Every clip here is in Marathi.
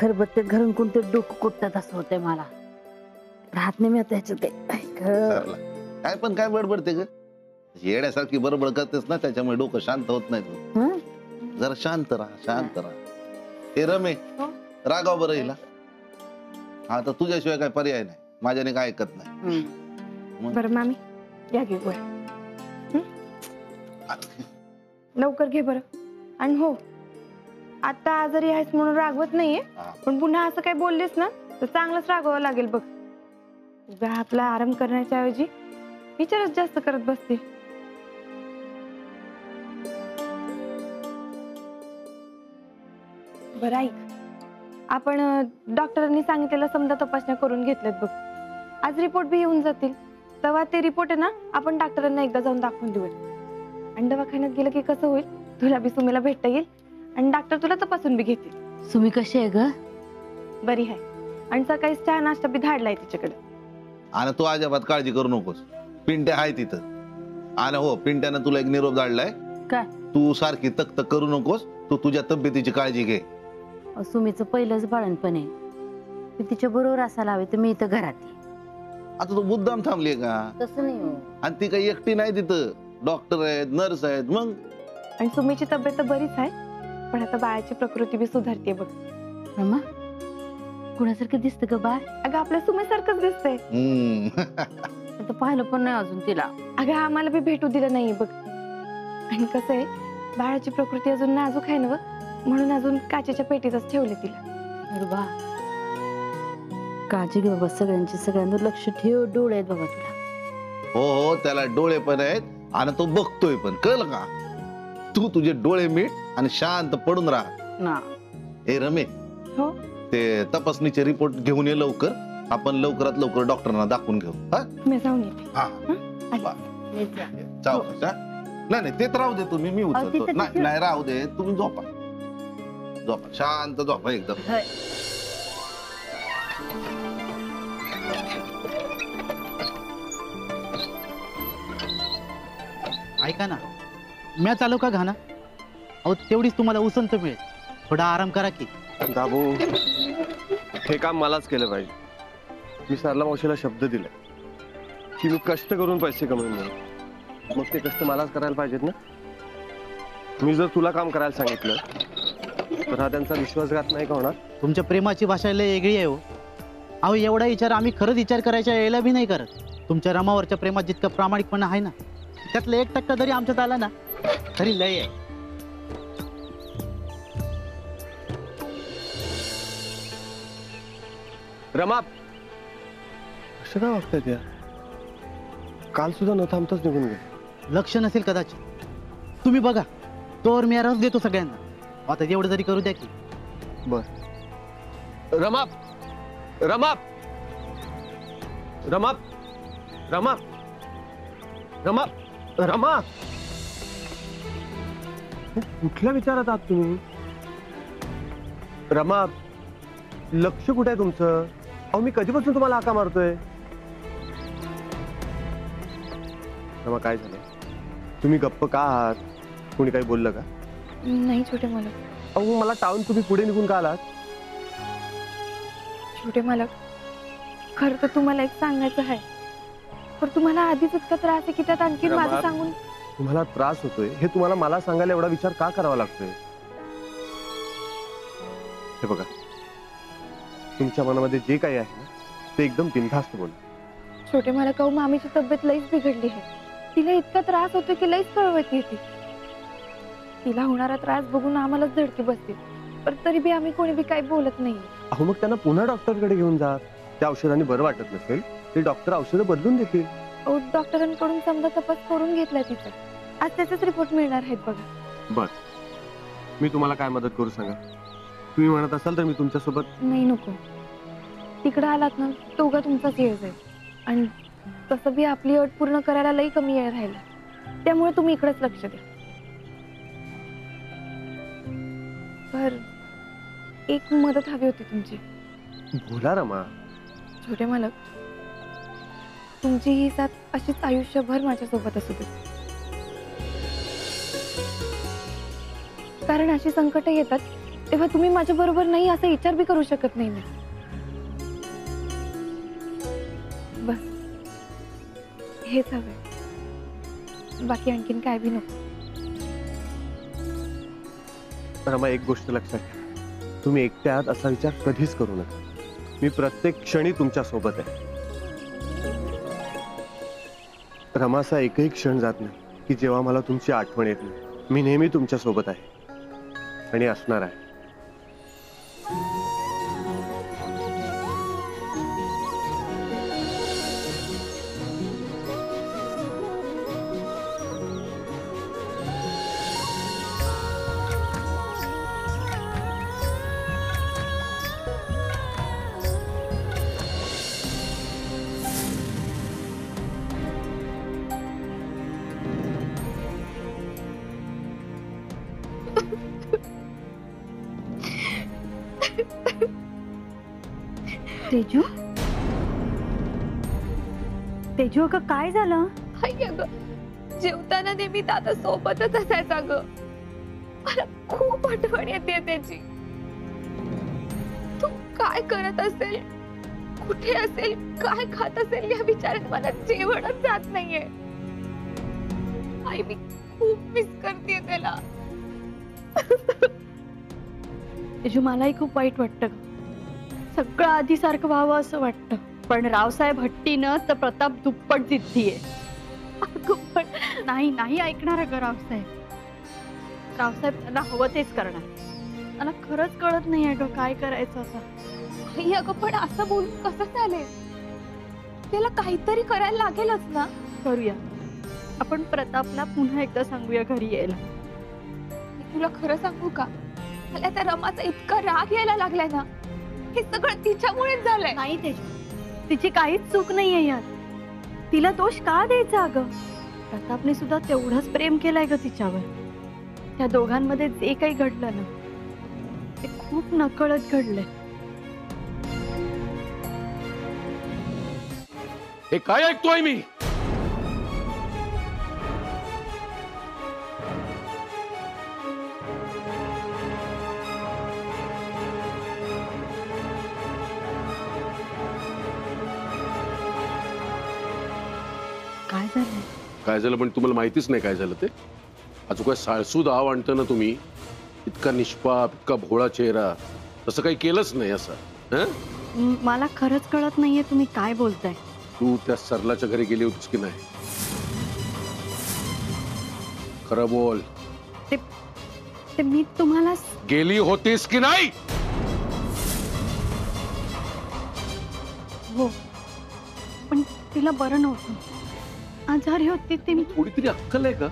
खरबत्ते घरून कोणते डोकं कुटतात असं होतंय मला. राहत नाही मी त्याच्यात ते. काय पण काय बडबडते ग, येड्यासारखी बडबड करतेस ना, त्याच्यामुळे डोकं शांत होत नाही तू. जरा शांत राहा, शांत राहा. हे रमे रागाव बरं हिला. हा तर तुझ्याशिवाय काय पर्याय नाही, माझ्याने काय ऐकत नाही. बरं मामी या घे गोळ्या. लवकर घे बरं. आणि हो, आता आजारी आहेस म्हणून रागवत नाहीये, पण पुन्हा असं काही बोललीस ना तर चांगलंच रागवावं लागेल बघ. उगा आपला आराम करण्याच्या ऐवजी विचारच जास्त करत बसते. बरं ऐक, आपण डॉक्टरांनी सांगितलेलं समजा तपासण्या करून घेतल्यात बघ. आज रिपोर्ट बी येऊन जातील, तेव्हा ते रिपोर्ट आहे ना आपण डॉक्टरांना एकदा जाऊन दाखवून देऊ. आणि दवाखान्यात गेलं की कसं होईल, तुला बी सुमीला भेटता येईल आणि डॉक्टर तुला तपासून बी घेतील. सुमी कशी आहे ग? बरी आहे. आणि सकाळी चहा नाश्ता बी धाडलाय तिच्याकडे. आणि तू अजिबात काळजी करू नकोस, पिंट्या आहे तिथं. आणि हो, पिंट्यानं तुला एक निरोप धाडलाय. काय? तू सारखी तक तक करू नकोस, तू तुझ्या तब्येतीची काळजी घे. सुमीचं पहिलंच बाळणपण आहे, ती तिच्या बरोबर असायला हवे तर मी इथं घरात आहे. आता तू मुद्दाम थांबली का? तसं नाही हो. आणि ती काही एकटी नाही तिथं, डॉक्टर आहेत, नर्स आहेत. मग आणि सुमीची तब्येत तर बरीच आहे, पण आता बाळाची प्रकृती बी सुधारते बघ. रमा कुणासारखं दिसतं ग बाळ? अगं आपल्या सुमीसारखंच दिसतंय. आता पाहिलं पण नाही अजून तिला. अगं आम्हाला बी भेटू दिलं नाहीये बघ. आणि कसं आहे, बाळाची प्रकृती अजून नाजूक आहे ना, म्हणून अजून काचेच्या पेटीतच ठेवले तिला. अरे बा, काळजी घे बाबा सगळ्यांची, सगळ्यांवर लक्ष ठेव. डोळे आहेत बाबा तुला. हो हो, त्याला डोळे पण आहेत आणि तो बघतोय पण, कळलं का? तू तुझे डोळे मीट आणि शांत पडून राहा ना. हे रमे, हो ते तपासणीचे रिपोर्ट घेऊन ये लवकर. आपण लवकरात लवकर डॉक्टरांना दाखवून घेऊ. हा मी जाऊन येते. जाऊ. नाही ते तर राहू दे, तुम्ही मी उचलतो. नाही राहू दे, तुम्ही झोपा झोपा, शांत झोपा एकदम. ऐका ना, म्या चालू का घाना? अहो तेवढीच तुम्हाला उसंत मिळेल. थोडा आराम करा की. दाबू, हे काम मलाच केलं पाहिजे. मी सरला मावशीला शब्द दिलाय की मी कष्ट करून पैसे कमवून देईन. मग ते कष्ट मलाच करायला पाहिजेत ना. मी जर तुला काम करायला सांगितलं तर हा त्यांचा विश्वासघात नाही का होणार? तुमच्या प्रेमाची भाषा लय वेगळी आहे हो. अहो एवढा विचार आम्ही खरंच विचार करायच्या वेळेला बी नाही करत. तुमच्या रमावरच्या प्रेमात जितका प्रामाणिकपणा आहे ना, त्यातलं 1% जरी आमच्यात आला ना तरी लय आहे. रमा, असं काय वागतायत यार? काल सुद्धा न थांबताच निघून गेले. लक्ष नसेल कदाचित. तुम्ही बघा, तोवर मी रस देतो सगळ्यांना. आता एवढं जरी करू द्या की. बर. रमा, रमा, रमा, रमा, रमा, रमा, कुठल्या विचारात आहात तुम्ही? रमा, लक्ष कुठे आहे तुमचं? अहो मी कधीपासून तुम्हाला हाका मारतोय. रमा, काय झालं? तुम्ही गप्प का आहात? कोणी काही बोललं का? नाही छोटे मालक. अहो मला टाळून तुम्ही पुढे निघून का आलात? छोटे मालक, खरं तर तुम्हाला एक सांगायचं आहे, पण तुम्हाला आधीच इतका त्रास आहे की त्यात आणखी माझं सांगून. तुम्हाला त्रास होतोय हे तुम्हाला मला सांगायला एवढा विचार का करावा लागतोय? हे बघा, तुमच्या मनामध्ये जे काही आहे ना ते एकदम बिनधास्त बोला. छोटे मालक, मामीची तब्येत लईच बिघडली आहे. तिला इतका त्रास होतो की लईच कळवत येते. तिला होणारा त्रास बघून आम्हालाच धडकी बसते, पण तरी बी आम्ही कोणी बी काही बोलत नाही. अहो मग त्यांना पुन्हा डॉक्टरकडे घेऊन जा. त्या औषधांनी बरं वाटत नसेल ते डॉक्टर औषधं बदलून देतील. डॉक्टरांकडून समजा तपास करून घेतलाय तिचा. आज त्याचेच रिपोर्ट मिळणार आहेत बघा. बर, मी तुम्हाला काय मदत करू सांगा? तुम्ही म्हणत असाल तर मी तुमच्या सोबत. नाही नको, तिकडे आलात ना तो उगा तुमचाच येळ जाईल. आणि तसं बी आपली अट पूर्ण करायला लई कमी वेळ राहिला, त्यामुळे तुम्ही इकडेच लक्ष द्या. बर, एक मदत हवी होती तुमची. बोला रमा. छोटे मालक, तुमची ही साथ अशीच आयुष्यभर माझ्या सोबत असू दे. कारण अशी संकट येतात तेव्हा तुम्ही माझ्या बरोबर नाही असा विचार बी करू शकत नाही मी. बस हेच हवंय, बाकी आणखीन काय बी नको. रमा, एक गोष्ट लक्षात ठेवा, तुम्ही एकट्या आहात असा विचार कधीच करू नका. मी प्रत्येक क्षणी तुमच्या सोबत आहे. रमाचा एकही क्षण जात नाही की जेव्हा मला तुमची आठवण येत नाही. मी नेहमी तुमच्या सोबत आहे आणि असणार आहे. तेजू, तेजू अगं काय झालं? आई अगं, जेवताना नेहमी दादा सोबतच असायचा ग. मला खूप आठवण येते त्याची. तू काय करत असेल, कुठे असेल, काय खात असेल या विचारात मला जेवणच जात नाहीये. आई मी खूप मिस करते त्याला. तेजू, मलाही खूप वाईट वाटतं. सगळं आधीसारखं व्हावं असं वाटतं, पण रावसाहेब हट्टीनं तर प्रताप दुप्पट जिद्दी आहे. पण नाही नाही ऐकणार अगं रावसाहेब. रावसाहेब त्यांना हवं तेच करणार. मला खरंच कळत नाही अगं काय करायचं आता. आई अगं, पण असं बोलून कसं चालेल? त्याला काहीतरी करायला लागेलच ना. करूया, आपण प्रतापला पुन्हा एकदा सांगूया घरी यायला. मी तुला खरं सांगू का, मला त्या रमाचा इतका राग यायला लागलाय ना, हे सगळं तिच्यामुळेच झालंय. नाही तेजू, तिची काहीच चूक नाहीये यात. तिला दोष का द्यायचा अगं? प्रतापने सुद्धा तेवढंच प्रेम केलंय ग तिच्यावर. त्या दोघांमध्ये जे काही घडलं ना, ते खूप नकळत घडलंय. हे काय ऐकतोय मी? काय झालंय? काय झालं पण तुम्हाला माहितीच नाही काय झालं ते? अजून काय साळसूद आव आणतं ना तुम्ही. इतका निष्पाप, इतका भोळा चेहरा, तसं काही केलंच नाही असं. हं? मला खरंच कळत नाहीये तुम्ही काय बोलताय. तू त्या सरलाच्या घरी गेली होतीस की नाही? खरं बोल. ते मी तुम्हाला गेली होतीस की नाही? हो, पण तिला बरं नव्हतं, आजारी होती ती. थोडी तरी अक्कल आहे का?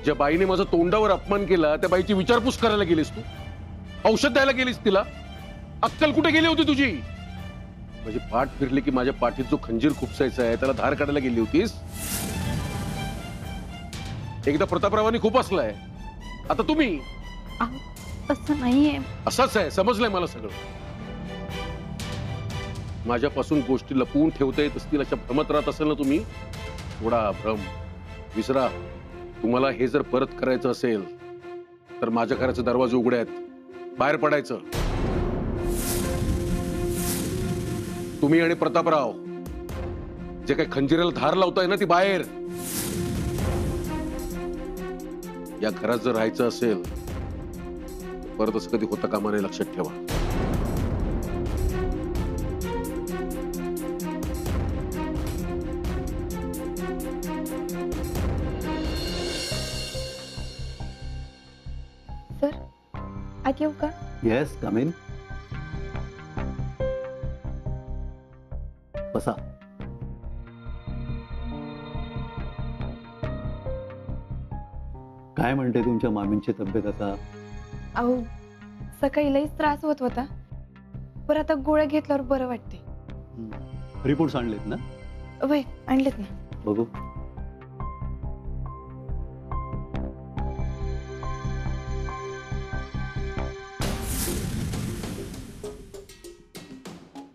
ज्या बाईने माझा तोंडावर अपमान केला त्या बाईची विचारपूस करायला गेलीस तू? औषध द्यायला गेलीस तिला? अक्कल कुठे गेली होती तुझी? माझी पाठ फिरली की माझ्या पाठीत जो खंजीर खुपसायचा आहे त्याला धार काढायला गेली होतीस? एकदा प्रतापरावांनी खूप असलाय, आता तुम्ही. तसं नाहीये. असंच आहे, समजलंय मला सगळं. माझ्यापासून गोष्टी लपवून ठेवता येत असतील अशा भ्रमत राहत असेल ना तुम्ही. थोडा भ्रम विसरा. तुम्हाला हे जर परत करायचं असेल तर माझ्या घराचे दरवाजे उघडे आहेत, बाहेर पडायचं. तुम्ही आणि प्रतापराव जे काही खंजिराला धार लावताय ना ती बाहेर. या घरात जर राहायचं असेल परत असं कधी होता कामा नये, लक्षात ठेवा. सर, आत येऊ का? Yes, come in. बसा. काय म्हणते तुमच्या मामींची तब्येत आता? अहो, सकाळी लईच त्रास होत होता, पण आता गोळ्या घेतल्यावर बरं वाटते. रिपोर्ट्स आणलेत ना? वय आणलेत ना. बघू.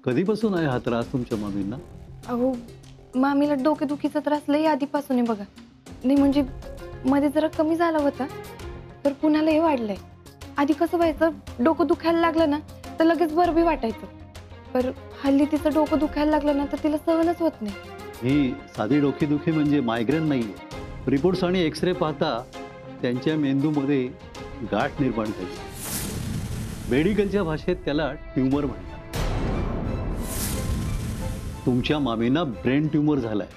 कधीपासून आहे हा त्रास तुमच्या मामींना? अहो, मामीला डोकेदुखीचा त्रास लई आधीपासून आहे बघा. नाही म्हणजे मध्ये जरा कमी झाला होता, तर पुन्हा लई वाढलंय. आधी कसं व्हायचं, डोकं दुखायला लागलं ना तर लगेच बरं बी वाटायचं. पर हल्ली तिचं डोकं दुखायला लागलं ना तर तिला सहनच होत नाही. ही साधी डोकेदुखी म्हणजे मायग्रेन नाही. रिपोर्ट्स आणि एक्सरे पाहता त्यांच्या मेंदूमध्ये गाठ निर्माण झाली. मेडिकलच्या भाषेत त्याला ट्यूमर म्हणतात. तुमच्या मामींना ब्रेन ट्यूमर झालाय.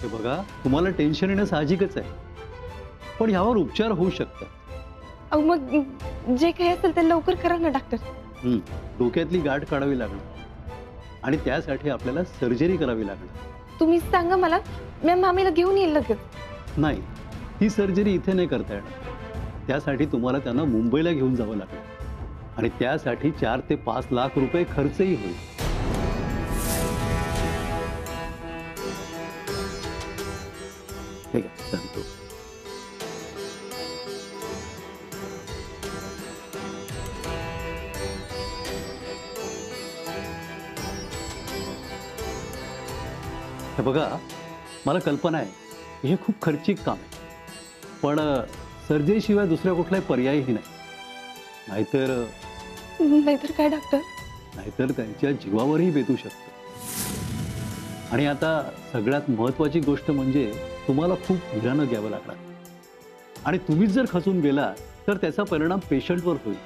हे बघा, तुम्हाला टेन्शन येणं साहजिकच आहे, पण यावर उपचार होऊ शकतात. अहो मग जे काही असेल ते लवकर करा ना डॉक्टर. डोक्यातली गाठ काढावी लागणार आणि त्यासाठी आपल्याला सर्जरी करावी लागणार. तुम्ही सांगा मला, मी मामीला घेऊन येईल लगेच. नाही, ही सर्जरी इथे नाही करता येणार. त्यासाठी तुम्हाला त्यांना मुंबईला घेऊन जावं लागेल आणि त्यासाठी 4 ते 5 लाख रुपये खर्चही होईल. ठीक आहे, सांगतो. हे बघा, मला कल्पना आहे हे खूप खर्चिक काम आहे, पण सर्जरीशिवाय दुसऱ्या कुठलाही पर्यायही नाही. नाहीतर काय डॉक्टर? नाहीतर त्यांच्या जीवावरही बेतू शकतं. आणि आता सगळ्यात महत्वाची गोष्ट म्हणजे तुम्हाला खूप धीरानं घ्यावं लागणार. आणि तुम्हीच जर खचून गेला तर त्याचा परिणाम पेशंटवर होईल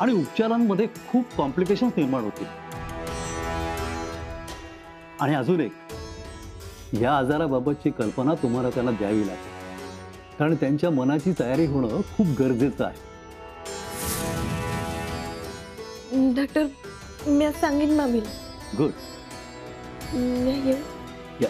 आणि उपचारांमध्ये खूप कॉम्प्लिकेशन्स निर्माण होतील. आणि अजून एक, या आजाराबाबतची कल्पना तुम्हाला त्यांना द्यावी लागेल, कारण त्यांच्या मनाची तयारी होणं खूप गरजेचं आहे. डॉक्टर, मी आज सांगेन मामीला. गुड. मी येऊ? या.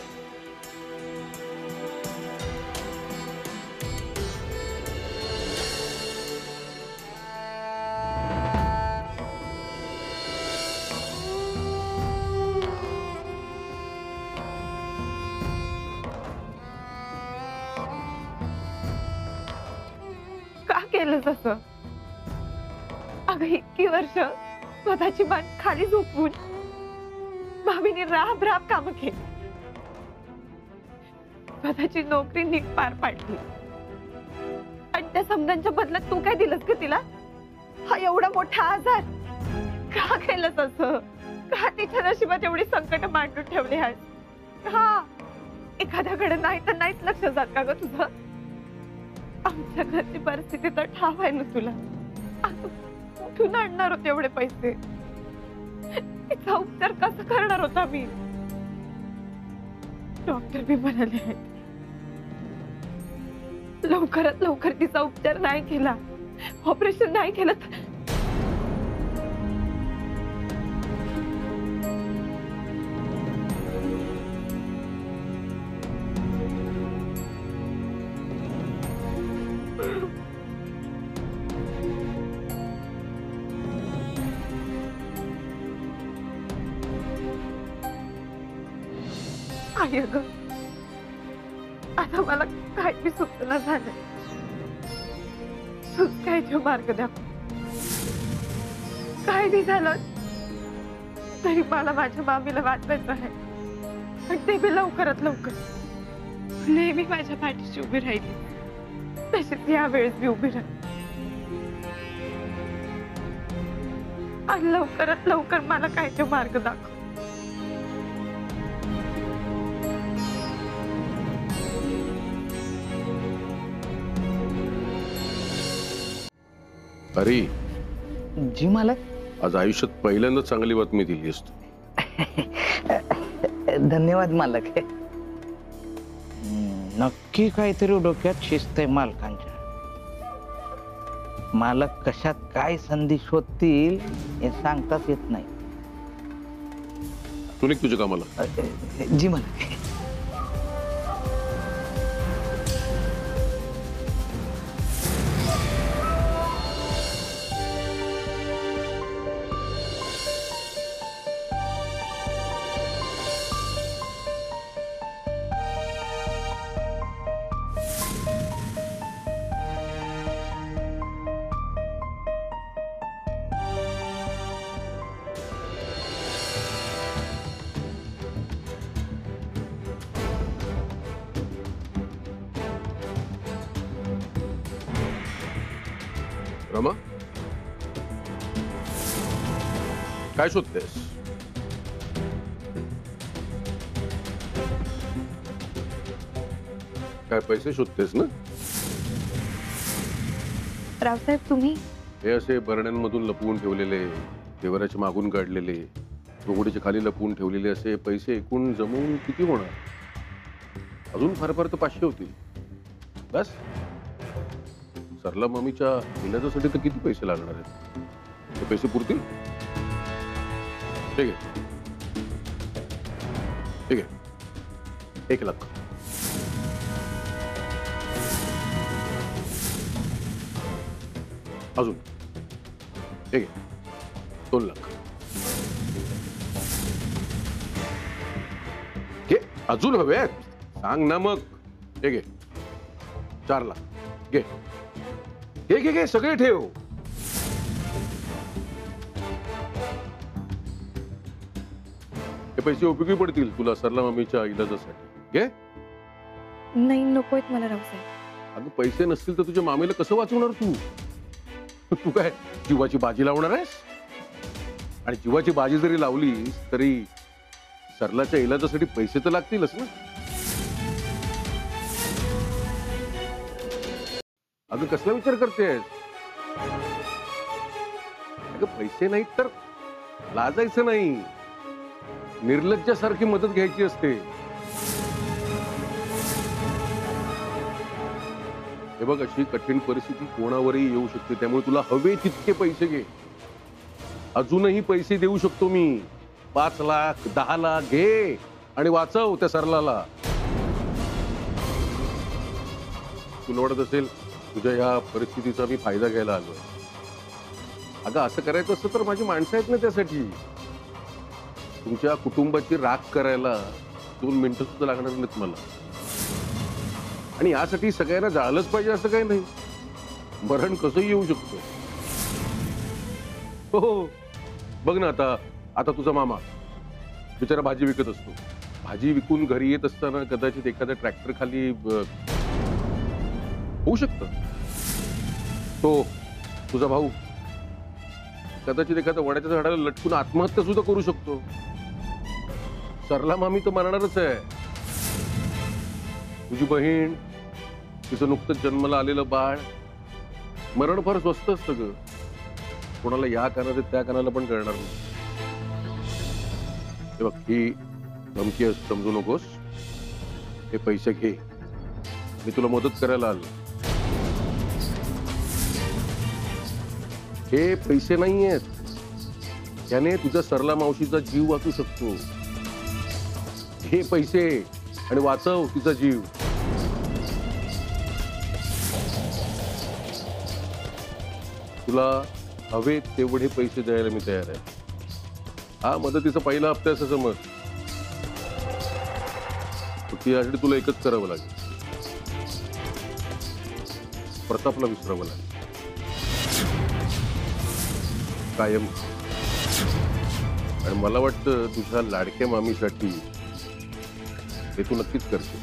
का केलं तसं? अगं इतकी वर्ष स्वतःची मान खाली झोपवून भाभीने राब राब कामं केली, स्वतःची नोकरी नीट पार पाडली, आणि त्या समजांच्या बदल्यात तू काय दिलंस का तिला? हा एवढा मोठा आजार का केलंस असं? का तिच्या नशिबात एवढी संकट मांडून ठेवली आहेस? का एखाद्याकडे नाही तर नाहीच लक्ष जात का ग तुझं? आमच्या घरची परिस्थिती तर ठाव आहे ना तुला. आता कुठून आणणार होते एवढे पैसे? तिचा उपचार कसा करणार होता मी? डॉक्टर बी म्हणाले आहेत, लवकरात लवकर तिचा उपचार नाही केला, ऑपरेशन नाही केलं तर आई ग, आता मला काय बी सुचना झालं. सुटकायचे मार्ग द्या. काय बी झालं तरी मला माझ्या मामीला वाचवायचं आहे, आणि ते बी लवकरात लवकर. नेहमी माझ्या पाठीशी उभी राहिली, तशीच या वेळेस बी उभी राहिली. आणि लवकरात लवकर मला कायचे मार्ग दाखव. अरे जी मालक. आज आयुष्यात पहिल्यांदा चांगली बातमी दिली असतो. धन्यवाद मालक. नक्की काहीतरी डोक्यात शिस्त आहे मालकांच्या. मालक कशात काय संधी शोधतील हे सांगताच येत नाही. तू निघ तुझ्या कामाला. जी मालक. रमा, काय शोधतेस? काय पैसे शोधतेस ना? रावसाहेब तुम्ही हे असे बरण्यांमधून लपवून ठेवलेले, देवराच्या मागून काढलेले, रोगडीच्या खाली लपवून ठेवलेले असे पैसे एकूण जमवून किती होणार? अजून फार फार तर 500 होतील. बस. सरला मामीच्या इलाजासाठी तर किती पैसे लागणार आहेत? ते पैसे पुरतील? ठीक आहे, ठीक आहे, 1 लाख. अजून ठीक आहे, 2 लाख. घे, अजून हवे सांग ना मग. ठीक आहे, 4 लाख. घे घे घे घे, सगळे ठेव. हे पैसे उपयोगी पडतील तुला सरला मामीच्या इलाजासाठी. घे. नाही नकोयत मला रावसाहेब. अगं पैसे नसतील तर तुझ्या मामीला कसं वाचवणार तू? तू काय जीवाची बाजी लावणार आहेस? आणि जीवाची बाजी जरी लावलीस तरी सरलाच्या इलाजासाठी पैसे तर लागतीलच ना. अगं कसला विचार करतेस? अगं पैसे नाहीत तर लाजायचं नाही, निर्लज्जासारखी मदत घ्यायची असते. हे बघ, अशी कठीण परिस्थिती कोणावरही येऊ शकते, त्यामुळे तुला हवे तितके पैसे घे. अजूनही पैसे देऊ शकतो मी. 5 लाख 10 लाख घे आणि वाचव त्या सरलाला. तुला वाटत असेल तुझ्या ह्या परिस्थितीचा मी फायदा घ्यायला आलोय. अगं असं करायचं असतं तर माझी माणसं आहेत ना त्यासाठी. तुमच्या कुटुंबाची राख करायला 2 मिनिटं सुद्धा लागणार नाहीत मला. आणि यासाठी सगळ्यांना जाळलंच पाहिजे असं काही नाही. मरण कसंही येऊ शकतं. हो बघ ना, आता तुझा मामा बिचारा भाजी विकत असतो. भाजी विकून घरी येत असताना कदाचित एखाद्या ट्रॅक्टर खाली होऊ शकतं. तो तुझा भाऊ कदाचित एखाद्या वडाच्या झाडाला लटकून आत्महत्या सुद्धा करू शकतो. सरला मामी तर मरणारच आहे. तुझी बहीण, तिचं नुकतंच जन्माला आलेलं बाळ, मरण फार स्वस्त असतं ग. कोणाला या कानात त्या कानाला पण कळणार नाही. हे बघ, ही धमकी समजू नकोस. हे पैसे घे, मी तुला मदत करायला आलो. हे पैसे नाही आहेत, त्याने तुझ्या सरला मावशीचा जीव वाचू शकतो. हे पैसे आणि वाचव तिचा जीव. तुला हवे तेवढे पैसे द्यायला मी तयार आहे. हा मदतीचा पहिला हप्ता असं समज. यासाठी तुला एकच करावं लागेल, प्रतापला विसरावं लागेल कायम. आणि मला वाटतं तुझ्या लाडक्या मामीसाठी हे तू नक्कीच करशील.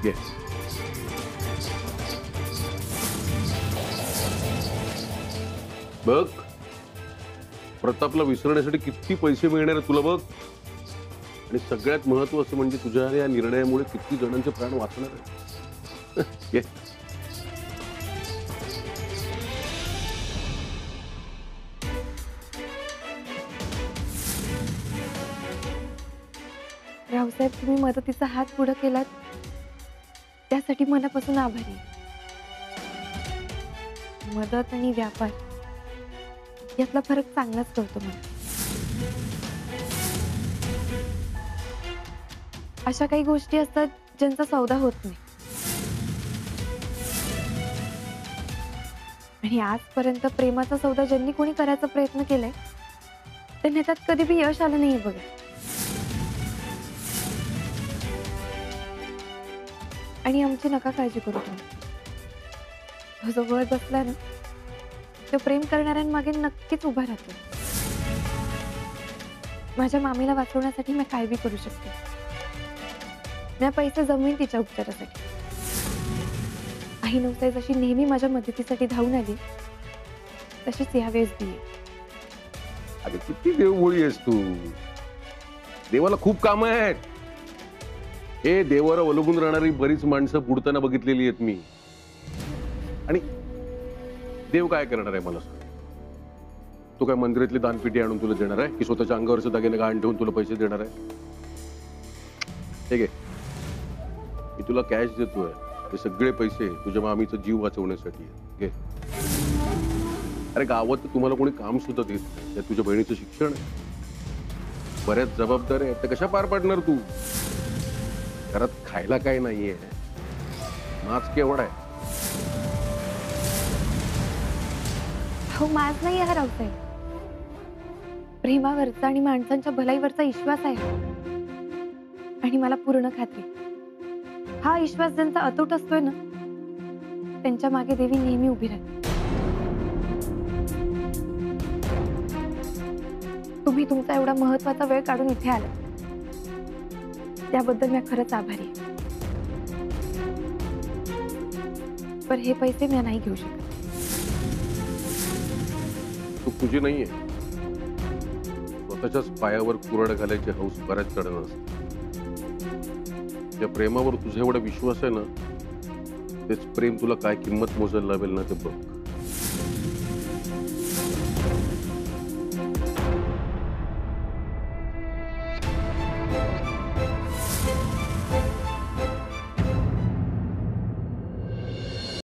येस. बघ, प्रतापला विसरण्यासाठी किती पैसे मिळणार आहे तुला बघ. आणि सगळ्यात महत्वाचं म्हणजे तुझ्या या निर्णयामुळे किती जणांचे प्राण वाचणार आहे. रावसाहेब, तुम्ही मदतीचा हात पुढे केलात त्यासाठी मनापासून आभारी. मदत आणि व्यापार यातला फरक चांगलाच कळतो मला. अशा काही गोष्टी असतात ज्यांचा सौदा होत नाही. आणि आजपर्यंत प्रेमाचा सौदा ज्यांनी कोणी करायचा प्रयत्न केलाय त्यांना त्यात कधी बी यश आलं नाहीये बघा. आणि आमची नका काळजी करू तुम्ही. तो जो वळ बसला ना, तो प्रेम करणाऱ्यांमागे नक्कीच उभा राहतो. माझ्या मामीला वाचवण्यासाठी मी काय बी करू शकते. मी पैसे जमवीन तिच्या उपचारासाठी. आई नवसाई जशी नेहमी माझ्या मदतीसाठी धावून आली, तशीच यावेळेस बी आहे. अरे किती देवभोळी आहेस तू. देवाला खूप कामं आहेत. हे देवावर अवलंबून राहणारी बरीच माणसं बुडताना बघितलेली आहेत मी. आणि देव काय करणार आहे मला सांग. तो काय मंदिरातली दानपेटी आणून तुला देणार आहे की स्वतःच्या अंगावरचे दागिने गहाण ठेवून तुला पैसे देणार आहे? ठीक आहे, मी तुला कॅश देतोय. हे सगळे पैसे तुझ्या मामीचा जीव वाचवण्यासाठी आहे. घे. अरे गावात तर तुम्हाला कोणी काम सुद्धा देत नाही. त्यात तुझ्या बहिणीचं शिक्षण आहे. बऱ्याच जबाबदाऱ्या आहेत. त्या कशा पार पाडणार तू? घरात खायला काय नाहीये. माज केवढा आहे. हो, माझ नाही हा रावसाहेब. प्रेमावरचा आणि माणसांच्या भलाईवरचा विश्वास आहे. आणि मला पूर्ण खात्री, हा विश्वास ज्यांचा अतूट असतोय ना, त्यांच्या मागे देवी नेहमी उभी राहते. तुम्ही तुमचा एवढा महत्वाचा वेळ काढून इथे आला, त्याबद्दल मी खरंच आभारी आहे. पण हे पैसे मी नाही घेऊ शकत. तू तुझी नाहीये. स्वतःच्याच पायावर कुऱ्हाड घालायची हौस बऱ्याच जणांना असते. त्या प्रेमावर तुझा एवढा विश्वास आहे ना, तेच प्रेम तुला काय किंमत मोजायला लावेल ना ते बघ.